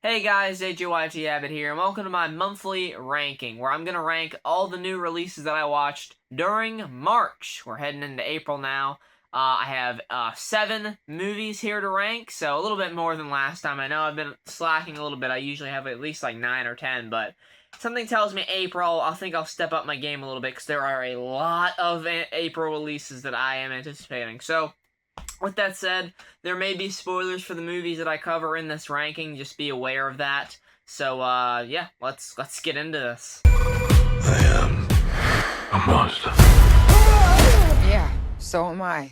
Hey guys, AJYT Abbott here, and welcome to my monthly ranking, where I'm going to rank all the new releases that I watched during March. We're heading into April now. I have 7 movies here to rank, so a little bit more than last time. I know I've been slacking a little bit. I usually have at least like 9 or 10, but something tells me April, I think I'll step up my game a little bit, because there are a lot of April releases that I am anticipating. So, with that said, there may be spoilers for the movies that I cover in this ranking. Just be aware of that. So, yeah, let's get into this. I am a monster. Yeah, so am I.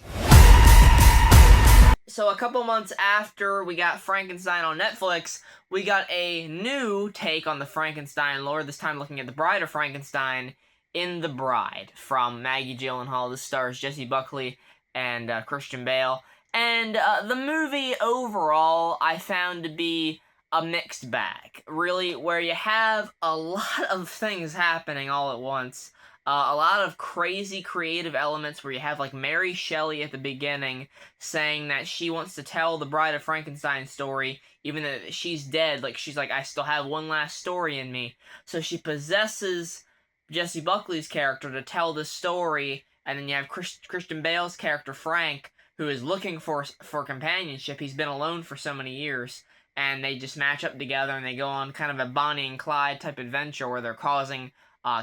So, a couple months after we got Frankenstein on Netflix, we got a new take on the Frankenstein lore, this time looking at the Bride of Frankenstein in The Bride, from Maggie Gyllenhaal. This stars Jessie Buckley and Christian Bale. And the movie overall I found to be a mixed bag, really, where you have a lot of things happening all at once. A lot of crazy creative elements where you have like Mary Shelley at the beginning saying that she wants to tell the Bride of Frankenstein story even though she's dead. Like, she's like, I still have one last story in me. So she possesses Jessie Buckley's character to tell this story. And then you have Christian Bale's character, Frank, who is looking for companionship. He's been alone for so many years. And they just match up together and they go on kind of a Bonnie and Clyde type adventure where they're causing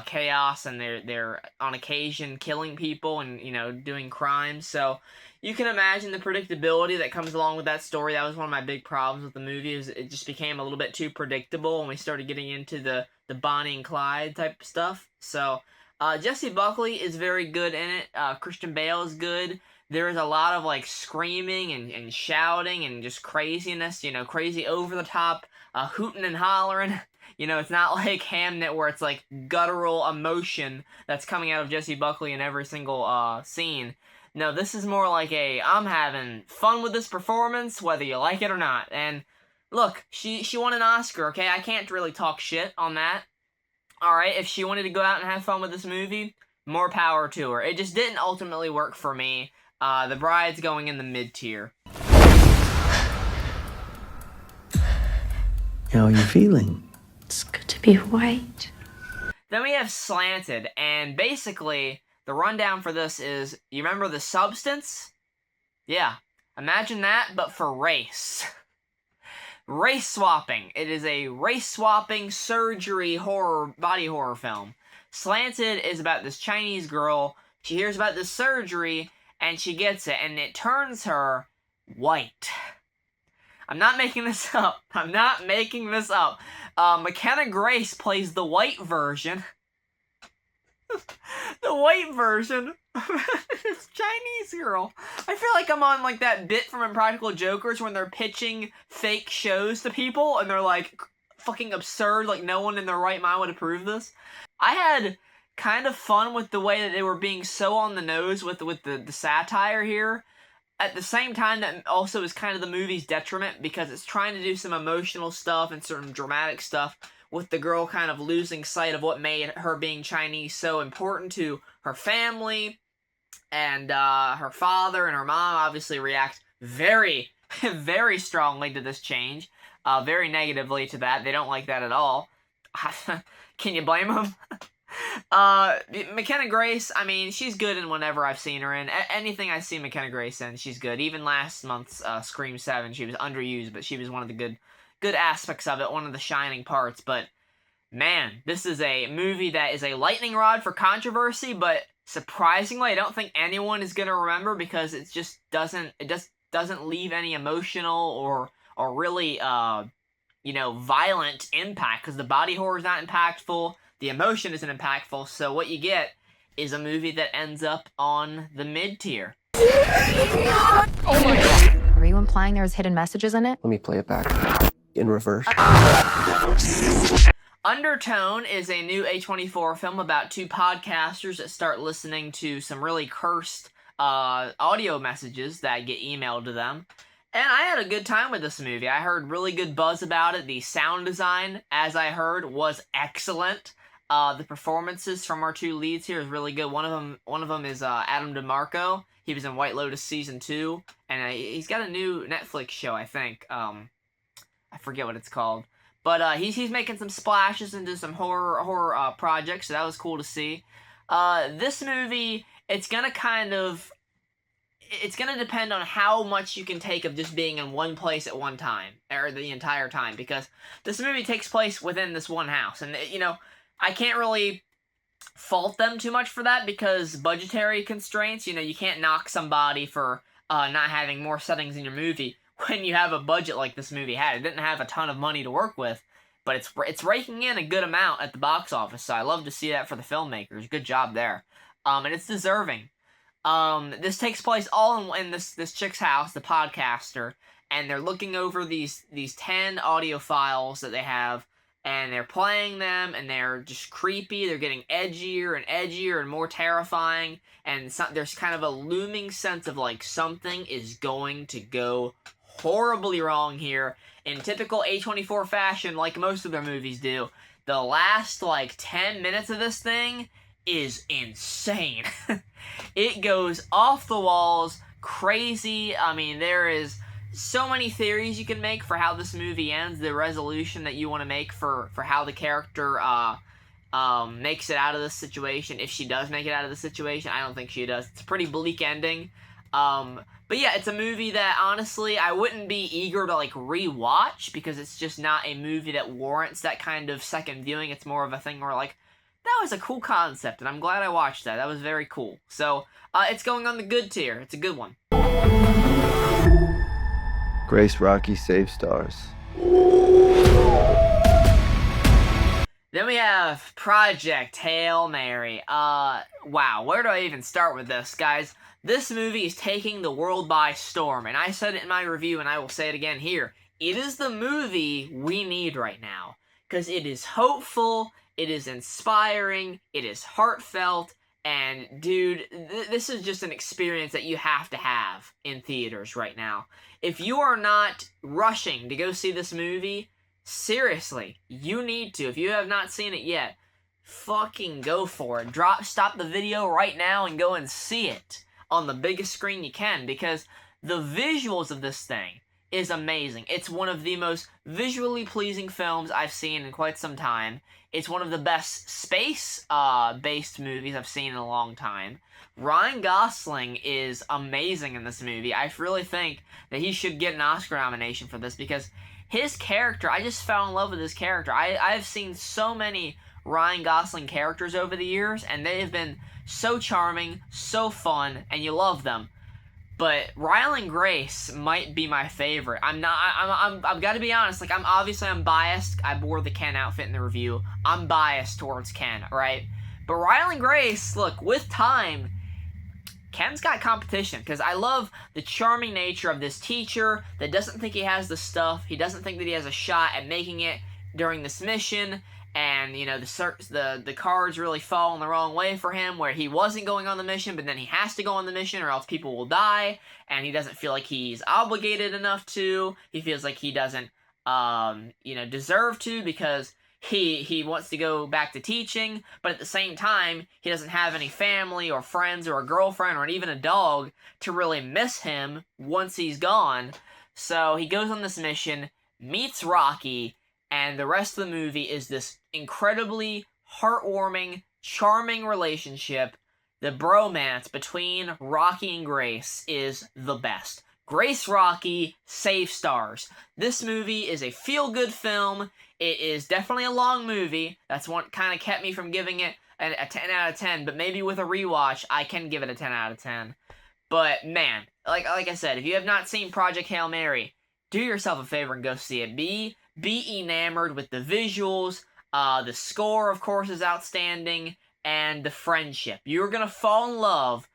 chaos and they're on occasion killing people and, you know, doing crimes. So you can imagine the predictability that comes along with that story. That was one of my big problems with the movie, is it just became a little bit too predictable when we started getting into the Bonnie and Clyde type stuff. So Jessie Buckley is very good in it. Christian Bale is good. There is a lot of, like, screaming and shouting and just craziness, you know, crazy over-the-top hooting and hollering. You know, it's not like Hamnet where it's, like, guttural emotion that's coming out of Jessie Buckley in every single scene. No, this is more like I'm having fun with this performance, whether you like it or not. And, look, she won an Oscar, okay? I can't really talk shit on that. Alright, if she wanted to go out and have fun with this movie, more power to her. It just didn't ultimately work for me. The Bride's going in the mid-tier. How are you feeling? It's good to be white. Then we have Slanted, and basically, the rundown for this is, you remember The Substance? Yeah, imagine that, but for race. Race swapping. It is a race swapping surgery horror, body horror film. Slanted is about this Chinese girl. She hears about this surgery, and she gets it, and it turns her white. I'm not making this up. I'm not making this up. McKenna Grace plays the white version. The white version of this Chinese girl. I feel like I'm on, like, that bit from Impractical Jokers when they're pitching fake shows to people, and they're, like, fucking absurd, like, no one in their right mind would approve this. I had kind of fun with the way that they were being so on the nose with the satire here. At the same time, that also is kind of the movie's detriment, because it's trying to do some emotional stuff and certain dramatic stuff with the girl kind of losing sight of what made her being Chinese so important to her family. And her father and her mom obviously react very, very strongly to this change. Very negatively to that. They don't like that at all. Can you blame them? McKenna Grace, I mean, she's good in whatever I've seen her in. Anything I see McKenna Grace in, she's good. Even last month's Scream 7, she was underused, but she was one of the good aspects of it, one of the shining parts. But man, this is a movie that is a lightning rod for controversy, but surprisingly, I don't think anyone is gonna remember, because it just doesn't leave any emotional or really you know, violent impact, because the body horror is not impactful. The emotion isn't impactful, so what you get is a movie that ends up on the mid-tier. Oh my god. Are you implying there's hidden messages in it? Let me play it back in reverse. Undertone is a new A24 film about 2 podcasters that start listening to some really cursed audio messages that get emailed to them. And I had a good time with this movie. I heard really good buzz about it. The sound design, as I heard, was excellent. The performances from our 2 leads here is really good. One of them is Adam DeMarco. He was in White Lotus Season 2, and he's got a new Netflix show, I think. I forget what it's called. But he's making some splashes into some horror projects, so that was cool to see. This movie, it's gonna depend on how much you can take of just being in one place at one time, or the entire time, because this movie takes place within this one house, and I can't really fault them too much for that, because budgetary constraints, you can't knock somebody for not having more settings in your movie when you have a budget like this movie had. It didn't have a ton of money to work with, but it's raking in a good amount at the box office, so I love to see that for the filmmakers. Good job there. And it's deserving. This takes place all in this chick's house, the podcaster, and they're looking over these 10 audio files that they have, and they're playing them, and they're just creepy. They're getting edgier and edgier and more terrifying, and there's kind of a looming sense of like something is going to go horribly wrong here. In typical A24 fashion, like most of their movies do, the last like 10 minutes of this thing is insane. It goes off the walls, crazy. I mean, there is so many theories you can make for how this movie ends, the resolution that you want to make for how the character makes it out of this situation, if she does make it out of the situation. I don't think she does. It's a pretty bleak ending. But yeah, it's a movie that, honestly, I wouldn't be eager to, like, rewatch, because it's just not a movie that warrants that kind of second viewing. It's more of a thing where, like, that was a cool concept, and I'm glad I watched that. That was very cool. So, it's going on the good tier. It's a good one. Grace Rocky Save Stars. Then we have Project Hail Mary. Wow, where do I even start with this, guys? This movie is taking the world by storm, and I said it in my review, and I will say it again here. It is the movie we need right now, because it is hopeful, it is inspiring, it is heartfelt, and dude, this is just an experience that you have to have in theaters right now. If you are not rushing to go see this movie, seriously, you need to. If you have not seen it yet, fucking go for it. Stop the video right now and go and see it on the biggest screen you can, because the visuals of this thing is amazing. It's one of the most visually pleasing films I've seen in quite some time. It's one of the best space-based movies I've seen in a long time. Ryan Gosling is amazing in this movie. I really think that he should get an Oscar nomination for this, because his character, I just fell in love with his character. I've seen so many Ryan Gosling characters over the years, and they have been so charming, so fun, and you love them. But Ryland Grace might be my favorite. I've got to be honest. Like, I'm biased. I wore the Ken outfit in the review. I'm biased towards Ken, right? But Ryland Grace, look, with time, Ken's got competition, because I love the charming nature of this teacher that doesn't think he has the stuff. He doesn't think that he has a shot at making it during this mission. And, the cards really fall in the wrong way for him, where he wasn't going on the mission, but then he has to go on the mission or else people will die, and he doesn't feel like he's obligated enough to. He feels like he doesn't, deserve to, because he wants to go back to teaching, but at the same time, he doesn't have any family or friends or a girlfriend or even a dog to really miss him once he's gone. So he goes on this mission, meets Rocky, and the rest of the movie is this incredibly heartwarming, charming relationship. The bromance between Rocky and Grace is the best. Grace Rocky, Save Stars. This movie is a feel-good film. It is definitely a long movie. That's what kind of kept me from giving it a 10 out of 10, but maybe with a rewatch, I can give it a 10 out of 10. But, man, like I said, if you have not seen Project Hail Mary, do yourself a favor and go see it. Be enamored with the visuals. The score, of course, is outstanding, and the friendship. You're gonna fall in love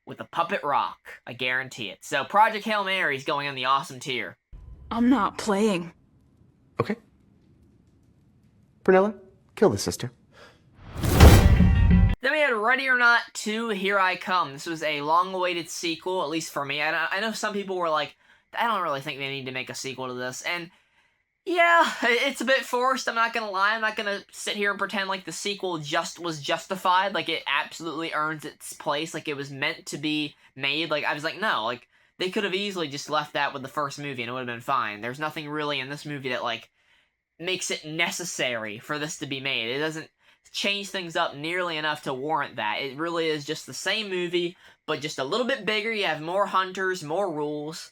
with the puppet rock. I guarantee it. So Project Hail Mary is going on the awesome tier. I'm not playing. Okay. Brunella, kill the sister. Then we had Ready or Not 2, Here I Come. This was a long-awaited sequel, at least for me. I know some people were like, I don't really think they need to make a sequel to this, and yeah, it's a bit forced, I'm not gonna lie. I'm not gonna sit here and pretend like the sequel was justified, like it absolutely earns its place, like it was meant to be made. Like, I was like, no, like, they could have easily just left that with the first movie and it would have been fine. There's nothing really in this movie that, like, makes it necessary for this to be made. It doesn't change things up nearly enough to warrant that. It really is just the same movie, but just a little bit bigger. You have more hunters, more rules,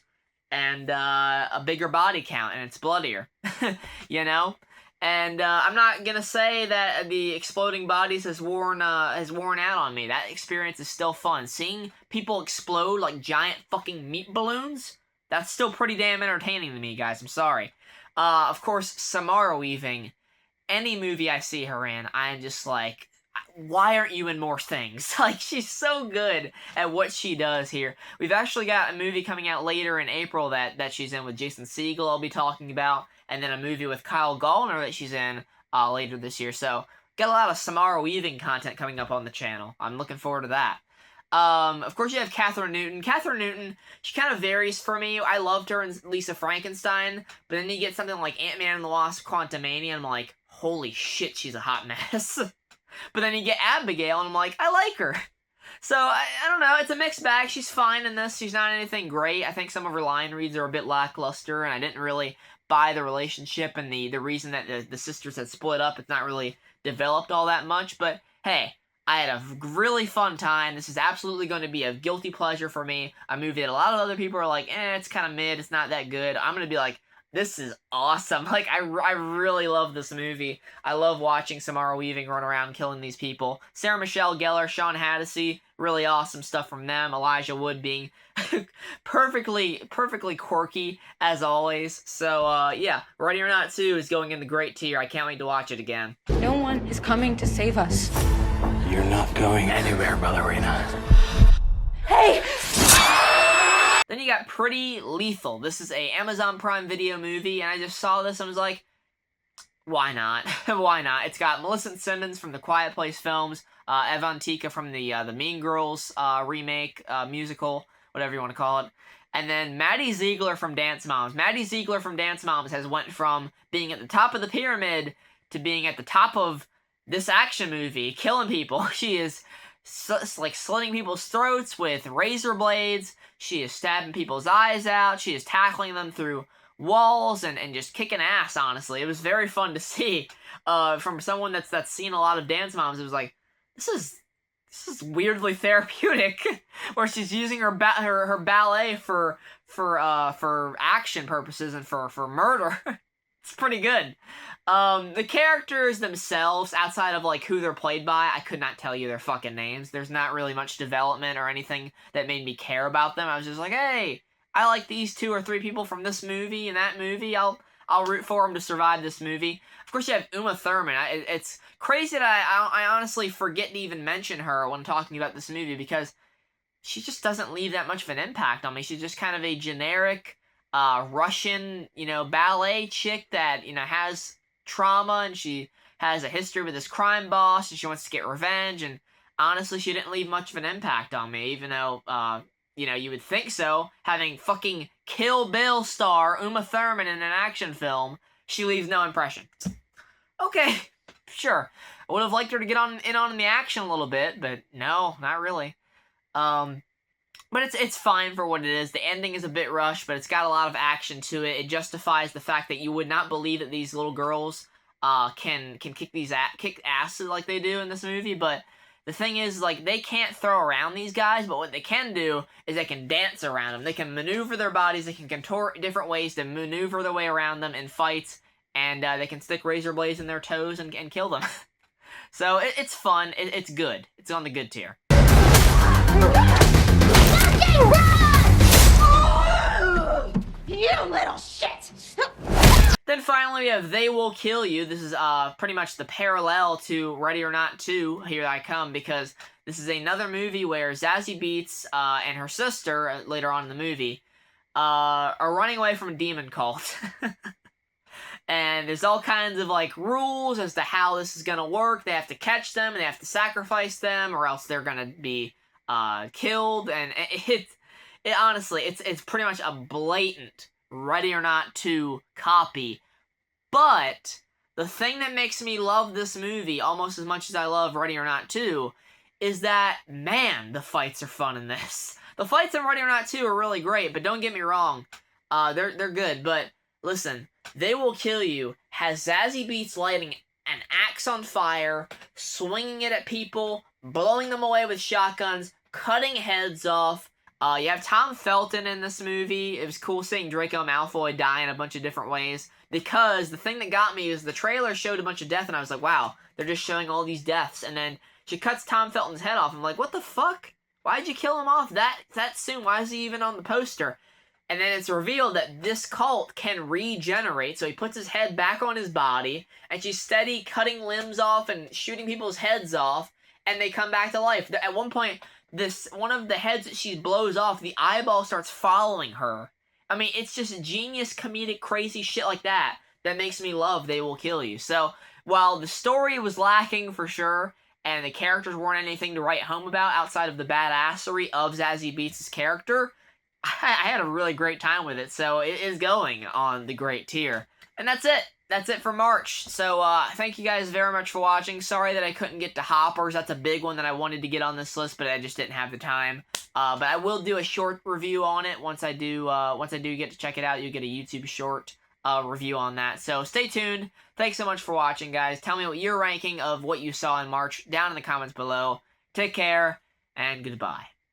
and a bigger body count, and it's bloodier. You know? And I'm not gonna say that the exploding bodies has worn out on me. That experience is still fun. Seeing people explode like giant fucking meat balloons, that's still pretty damn entertaining to me, guys. I'm sorry. Of course, Samara Weaving. Any movie I see her in, I am just like, why aren't you in more things? Like, she's so good at what she does here. We've actually got a movie coming out later in April that she's in with Jason Segel I'll be talking about, and then a movie with Kyle Gallner that she's in later this year. So, got a lot of Samara Weaving content coming up on the channel. I'm looking forward to that. Of course, you have Kathryn Newton. Kathryn Newton, she kind of varies for me. I loved her in Lisa Frankenstein, but then you get something like Ant-Man and the Wasp: Quantumania, and I'm like, holy shit, she's a hot mess. But then you get Abigail, and I'm like, I like her. So, I don't know, it's a mixed bag. She's fine in this. She's not anything great. I think some of her line reads are a bit lackluster, and I didn't really buy the relationship and the reason that the sisters had split up. It's not really developed all that much, but hey, I had a really fun time. This is absolutely going to be a guilty pleasure for me. A movie that a lot of other people are like, it's kind of mid, it's not that good. I'm going to be like, this is awesome. Like, I really love this movie. I love watching Samara Weaving run around killing these people. Sarah Michelle Gellar, Sean Hattasey, really awesome stuff from them. Elijah Wood being perfectly quirky, as always. So, yeah, Ready or Not 2 is going in the great tier. I can't wait to watch it again. No one is coming to save us. You're not going anywhere, ballerina. Hey! Then you got Pretty Lethal. This is a Amazon Prime Video movie, and I just saw this and was like, why not? Why not? It's got Millicent Simmons from the Quiet Place films, Evantika from the Mean Girls remake, musical, whatever you want to call it, and then Maddie Ziegler from Dance Moms. Maddie Ziegler from Dance Moms has went from being at the top of the pyramid to being at the top of this action movie, killing people. She is like slitting people's throats with razor blades. She is stabbing people's eyes out. She is tackling them through walls and just kicking ass, honestly. It was very fun to see from someone that's seen a lot of Dance Moms. It was like, this is weirdly therapeutic, where she's using her ballet for action purposes and for murder. It's pretty good. The characters themselves, outside of like who they're played by, I could not tell you their fucking names. There's not really much development or anything that made me care about them. I was just like, hey, I like these 2 or 3 people from this movie and that movie. I'll root for them to survive this movie. Of course, you have Uma Thurman. It's crazy that I honestly forget to even mention her when talking about this movie, because she just doesn't leave that much of an impact on me. She's just kind of a generic Russian, ballet chick that, has trauma, and she has a history with this crime boss, and she wants to get revenge, and honestly, she didn't leave much of an impact on me, even though, you would think so. Having fucking Kill Bill star Uma Thurman in an action film, she leaves no impression. Okay, sure. I would have liked her to get in on the action a little bit, but no, not really. But it's fine for what it is. The ending is a bit rushed, but it's got a lot of action to it. It justifies the fact that you would not believe that these little girls can kick ass like they do in this movie. But the thing is, like, they can't throw around these guys, but what they can do is they can dance around them. They can maneuver their bodies. They can contort different ways to maneuver their way around them in fights, and they can stick razor blades in their toes and kill them. So it's fun. It's good. It's on the good tier. You little shit! Then finally we have They Will Kill You. This is pretty much the parallel to Ready or Not 2, Here I Come, because this is another movie where Zazie Beetz and her sister, later on in the movie, are running away from a demon cult. And there's all kinds of, like, rules as to how this is gonna work. They have to catch them, and they have to sacrifice them, or else they're gonna be killed. And it honestly, it's pretty much a blatant Ready or Not 2 copy. But the thing that makes me love this movie almost as much as I love Ready or Not 2 is that, man, the fights are fun in this. The fights in Ready or Not 2 are really great, but don't get me wrong, they're good. But Listen, They Will Kill You has Zazie Beetz lighting an axe on fire, swinging it at people, blowing them away with shotguns, cutting heads off. You have Tom Felton in this movie. It was cool seeing Draco Malfoy die in a bunch of different ways, because the thing that got me is the trailer showed a bunch of death, and I was like, wow, they're just showing all these deaths, and then she cuts Tom Felton's head off. I'm like, what the fuck? Why'd you kill him off that soon? Why is he even on the poster? And then it's revealed that this cult can regenerate, so he puts his head back on his body, and she's steady cutting limbs off and shooting people's heads off, and they come back to life. At one point, one of the heads that she blows off, the eyeball starts following her. I mean, it's just genius, comedic, crazy shit like that makes me love They Will Kill You. So, while the story was lacking for sure, and the characters weren't anything to write home about outside of the badassery of Zazie Beetz' character, I had a really great time with it, so it is going on the great tier. And that's it. That's it for March. So, thank you guys very much for watching. Sorry that I couldn't get to Hoppers. That's a big one that I wanted to get on this list, but I just didn't have the time. But I will do a short review on it once I do get to check it out. You'll get a YouTube short review on that. So, stay tuned. Thanks so much for watching, guys. Tell me what your ranking of what you saw in March down in the comments below. Take care, and goodbye.